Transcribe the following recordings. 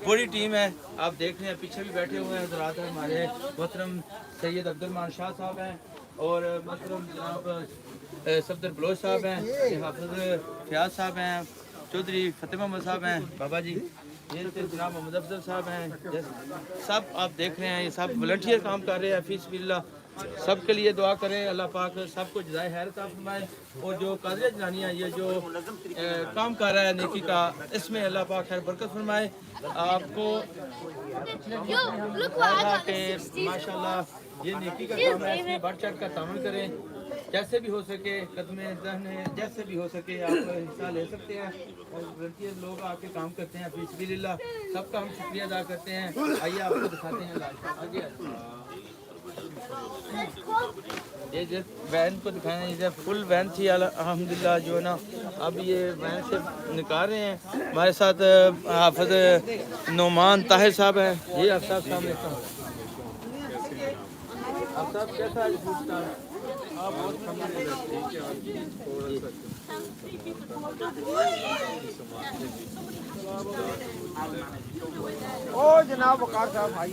बड़ी टीम है। आप देख रहे हैं पीछे भी बैठे हुए हैं हज़रात हैं हमारे मोहतरम सैयद अब्दुल शाह साहब हैं और मोहतरम जनाब सफदर बलोच साहब हैं, हाफिज फयाज साहब हैं, चौधरी फतेह मोहम्मद साहब हैं, बाबा जी ये जनाब मोहम्मद अफजल साहब हैं। सब आप देख रहे हैं ये सब वॉलंटियर काम कर रहे हैं फीसबिल्लाह। सब के लिए दुआ करें, अल्लाह पाक सबको जज़ाए खैर अता फरमाए। और जो कादिर जनानियाँ ये जो काम कर रहा है नेकी का, इसमें अल्लाह पाक खैर बरकत फरमाए। आपको कि माशाल्लाह ये नेकी का काम है, इसमें बढ़ चढ़ कर तामल करें, जैसे भी हो सके कदमे जहन जैसे भी हो सके आप हिस्सा ले सकते हैं। और वॉलंटियर लोग आके काम करते हैं फिसबिल्लाह, सबका हम शुक्रिया अदा करते हैं। आइए आपको दिखाते हैं आगे ये जो वैन को दिखाना, ये फुल वैन थी अल्हम्दुलिल्लाह जो है ना, अब ये वैन से निकाल रहे हैं। हमारे साथ हाफिज नोमान ताहिर साहब हैं। ये आफ्ताब सामने आफ्ताब कैसा है आप बहुत ओ जनाब वकार साहब भाई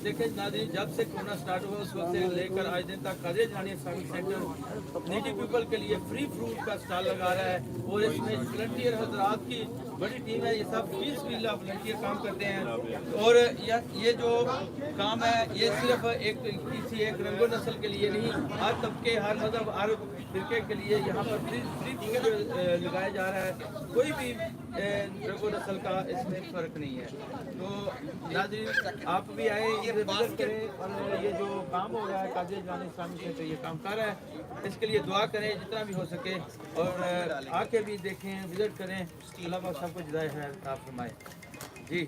देखिए नाज़रीन, जब से कोरोना स्टार्ट हुआ उस वक्त से लेकर आज दिन तक Qadir Zanania Islamic centre needy people के लिए फ्री फ्रूट का स्टॉल लगा रहा है। और इसमें वॉलंटियर हज़रात की बड़ी टीम है, ये सब फिसबिल्लाह वॉलंटियर काम करते हैं। और ये जो काम है ये सिर्फ किसी एक रंगो नस्ल के लिए नहीं, हर तबके हर मजहब हर फिरके के लिए यहाँ पर फ्री टिकट लगाया जा रहा है। कोई भी रंगो नस्ल का इसमें फ़र्क नहीं है। तो नाज़रीन आप भी आए, ये विजिट करें और ये जो काम हो रहा है कादिर जनानिया इस्लामिक सेंटर ये काम कर रहा है, इसके लिए दुआ करें जितना भी हो सके और आके भी देखें विजिट करें। अल्लाह पाक सबको जज़ाए खैर अता फरमाए। जी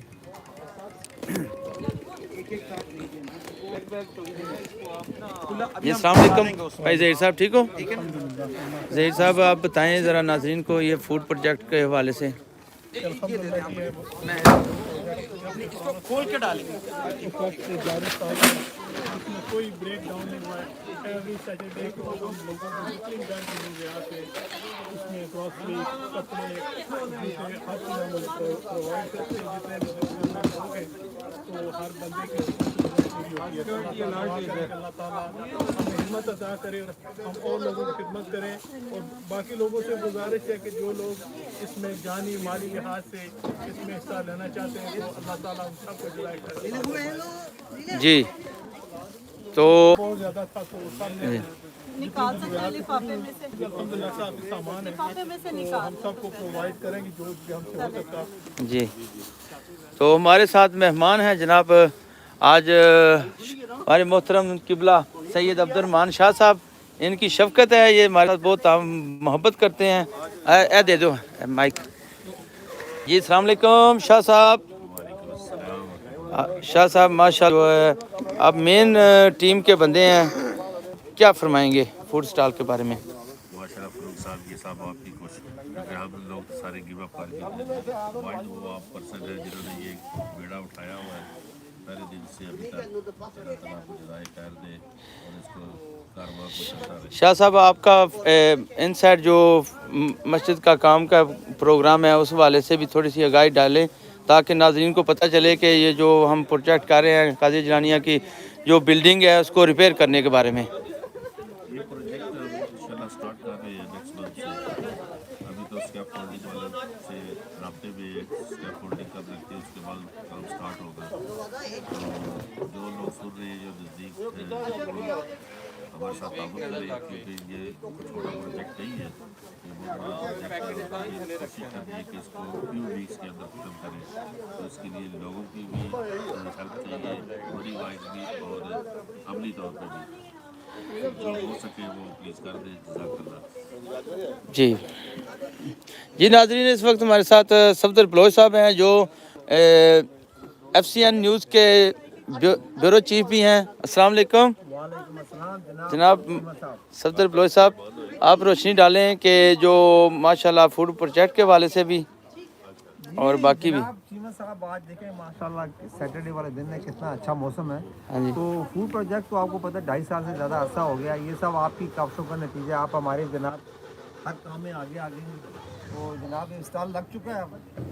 अस्सलाम वालेकुम भाई ज़हीर साहब, ठीक हो? ज़हीर साहब आप बताएं ज़रा नाज़रीन को ये फूड प्रोजेक्ट के हवाले से। खोल के डालेंगे कोई ब्रेक डाउन नहीं हुआ है। एवरी सैटरडे को हम लोगों को जितनी बैंक मिलेंगे यहाँ से, इसमें ग्रॉसरी कपड़े जूते हर चीज़ हम प्रोवाइड करते हैं। जितने लोगे तो हर बंदे की अल्लाह ताला हमें हिम्मत अदा करे और हम और लोगों की खिदमत करें। और बाकी लोगों से गुजारिश है कि जो लोग इसमें जानी माली लिहाज से इसमें हिस्सा लेना चाहते हैं तो अल्लाह ताला उन सबको जज़ाए खैर जी तो बहुत ज़्यादा था तो सब ने निकाल सकते हैं लिफाफे में से, अल्हम्दुलिल्लाह साहब सामान है लिफाफे में से तो निकाल। हम सबको प्रोवाइड करेंगे जो भी हमसे हो सकता। जी तो हमारे साथ मेहमान हैं जनाब आज हमारे मोहतरम किबला सैयद अब्दुल शाह साहब। इनकी शफकत है, ये हमारे साथ बहुत मोहब्बत करते हैं। ए दे दो माइक जी। अस्सलाम वालेकुम शाह साहब। शाह साहब माशाल्लाह आप मेन टीम के बंदे हैं, क्या फरमाएंगे फूड स्टॉल के बारे में? माशाल्लाह फरूक साहब ये सब आपकी कोशिश, क्योंकि हम लोग सारे गिव अप कर चुके हैं। वाइड वो आप पर्सन है जिन्होंने ये बेड़ा उठाया हुआ है पहले दिन से अभी तक। अल्लाह ताला आपको जज़ाए खैर दे और इसको कारोबार को चलता रहे। शाह साहब आपका इनसाइड जो मस्जिद का काम का प्रोग्राम है उस वाले से भी थोड़ी सी आगाही डालें ताकि नाज़रीन को पता चले कि ये जो हम प्रोजेक्ट कर रहे हैं कादिर जनानिया की जो बिल्डिंग है उसको रिपेयर करने के बारे में। ये प्रोजेक्ट इंशाल्लाह स्टार्ट कर रहे हैं नेक्स्ट मंथ से। अभी तो स्कैप फोल्डिंग वाले से राब्ते में स्कैप फोल्डिंग कर रखते हैं, उसके बाद काम स्टार्ट होगा। तो जो लोग सुन रहे हैं जो नज़दीक हमारे साथ ताबुत करें, क्योंकि ये छोटा प्रोजेक्ट नहीं है, ये बहुत बड़ा प्रोजेक्ट है। कोशिश करनी है कि इसको फ्यू वीक्स के अंदर ख़त्म करें। तो इसके लिए लोगों की भी हेल्प चाहिए, बड़ी वाइज भी और अमली तौर पर भी। जो हो सके वो प्लीज़ कर दें। जज़ाकल्लाह। जी जी नाज़रीन इस वक्त हमारे साथ सफदर बलोच साहब हैं जो FCN न्यूज़ के ब्यूरो चीफ भी हैं। अस्सलाम वालेकुम जनाब सफदर बलोच साहब, आप रोशनी डालें कि जो माशाल्लाह फूड प्रोजेक्ट के वाले से भी और बाकी भी। चीमा साहब आज देखें माशाल्लाह सैटरडे वाले दिन है, कितना अच्छा मौसम है। हाँ जी तो फूड प्रोजेक्ट तो आपको पता है 2.5 साल से ज़्यादा अरसा हो गया। ये सब आपकी कावशों का नतीजा। आप हमारे जनाब हर काम में आगे आगे तो जनाब स्टॉल लग चुका है